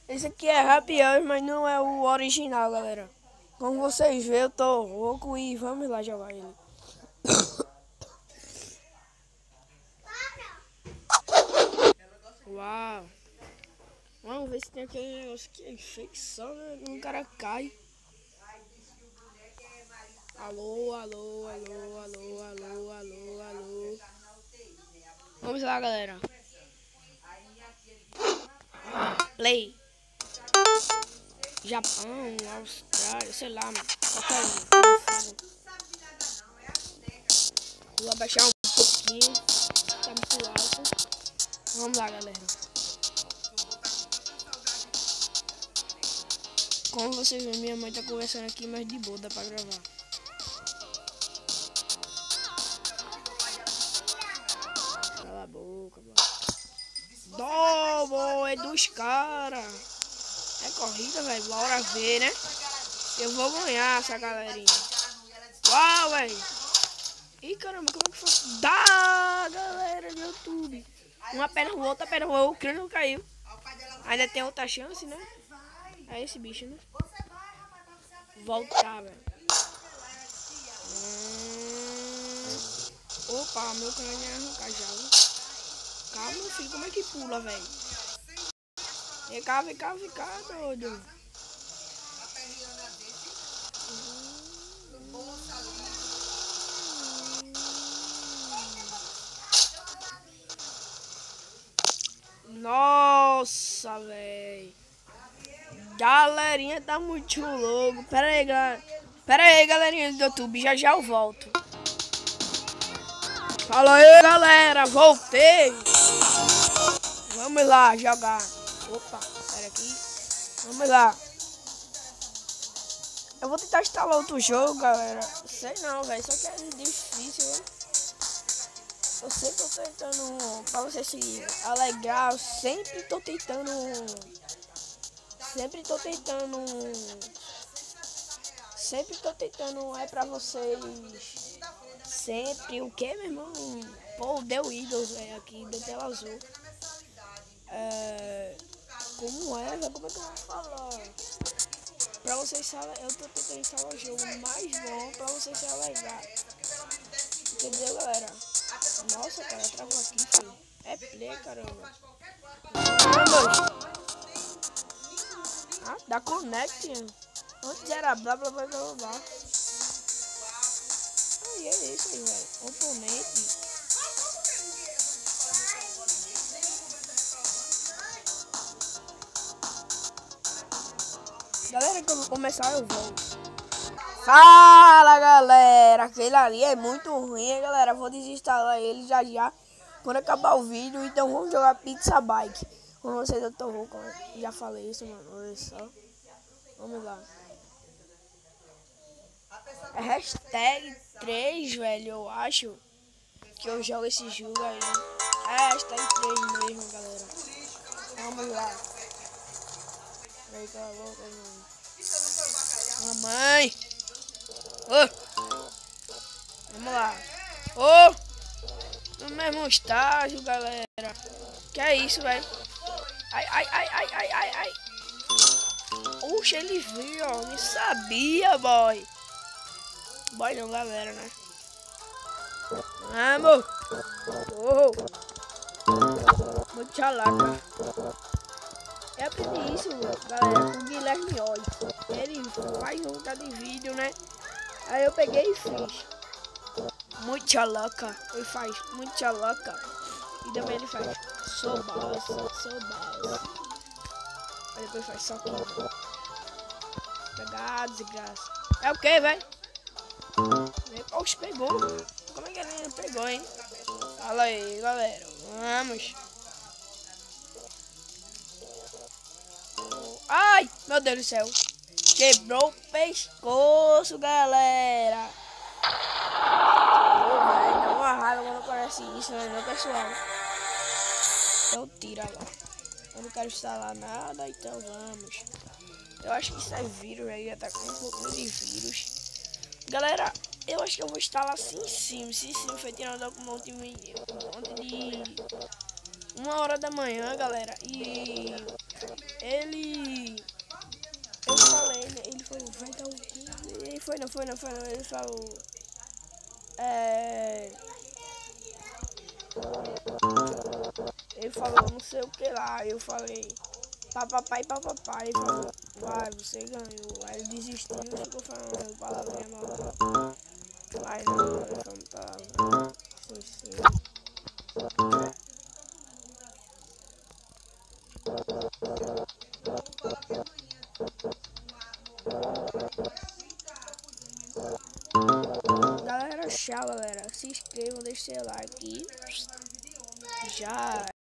Esse aqui é Happy Hour, mas não é o original, galera. Como vocês veem, eu tô rouco e vamos lá jogar ele. Uau! Vamos ver se tem aquele negócio que é infecção, né? Um cara cai. Alô, alô, alô, alô, alô, alô, alô. Vamos lá, galera. Play. Japão, Austrália, sei lá, mano. Qualquer um. Vou abaixar um pouquinho. Tá muito alto. Vamos lá, galera. Como vocês veem, minha mãe tá conversando aqui, mas de boa, dá pra gravar. Cala a boca, mano. Double, é dos caras. É corrida, velho. Bora ver, né? Eu vou ganhar essa galerinha. Uau, velho. Ih, caramba, como é que foi? Dá, galera do YouTube. Uma perna voou, outra perna voou, o crânio caiu. Ainda tem outra chance, né? É esse bicho, né? Voltar, velho. Opa, meu crânio ia arrancar já, viu? Calma, meu filho, como é que pula, velho? Vem cá, doido. Nossa, velho. Galerinha tá muito louco. Pera aí, galerinha do YouTube. Já já eu volto. Fala aí, galera. Voltei. Vamos lá jogar. Opa, pera aqui. Vamos lá. Eu vou tentar instalar outro jogo, galera. Sei não, velho. Só que é difícil, né? Eu sempre tô tentando, pra você se alegrar, eu sempre tô tentando é pra vocês, sempre, o que, meu irmão? Pô, deu Windows, velho, aqui, deu tela azul. Como é, velho? Como é que eu vou falar? Pra vocês se alegrar, eu tô tentando instalar o jogo mais bom pra vocês se alegrar. Entendeu, galera? Nossa, cara, travou aqui, filho. É play, caramba. Ah, dá connect. Antes era blá blá blá blá blá. Aí é isso aí, velho. Oponente. Galera, quando começar eu volto. Fala, galera. Aquele ali é muito ruim, hein, galera. Vou desinstalar ele já já. Quando acabar o vídeo, então vamos jogar Pizza Bike. Com vocês eu tô rouco, já falei isso, mano. Olha só. Vamos lá. É hashtag 3, velho, eu acho que eu jogo esse jogo aí. É hashtag 3 mesmo, galera. Vamos lá. Aí, cala a boca, mãe. Mamãe. Vamos lá. No mesmo estágio, galera. Que é isso, velho? Ai. Puxa, ele viu, ó. Nem sabia, boy. Boy não, galera, né? Vamos. Muito chalaca. Eu aprendi isso, galera, com o Guilherme Oi. Ele faz um bocado de vídeo, né? Aí eu peguei e fiz. Muito chalaca. Ele faz muito chalaca. E também ele faz sou boss. Aí depois faz só que pegar desgraça. É o que, velho? Oxe, pegou. Como é que ele não pegou, hein? Fala aí, galera. Vamos. Ai, meu Deus do céu. Quebrou o pescoço, galera. Pô, velho, dá uma raiva quando aparece isso, né, meu pessoal? Então tira lá. Eu não quero instalar nada, então vamos. Eu acho que isso é vírus, aí já tá com um pouco de vírus. Galera, eu acho que eu vou instalar sim, foi tirando um monte de 1h da manhã, galera. E não. Ele falou. Ele falou não sei o que lá. Eu falei. Papai. Ele falou. Vai, você ganhou. Aí ele desistiu e ficou falando palavrinha mal. Mas não, ele falou palavra. Sim. Galera, tchau, galera. Se inscrevam, deixem seu like. Já.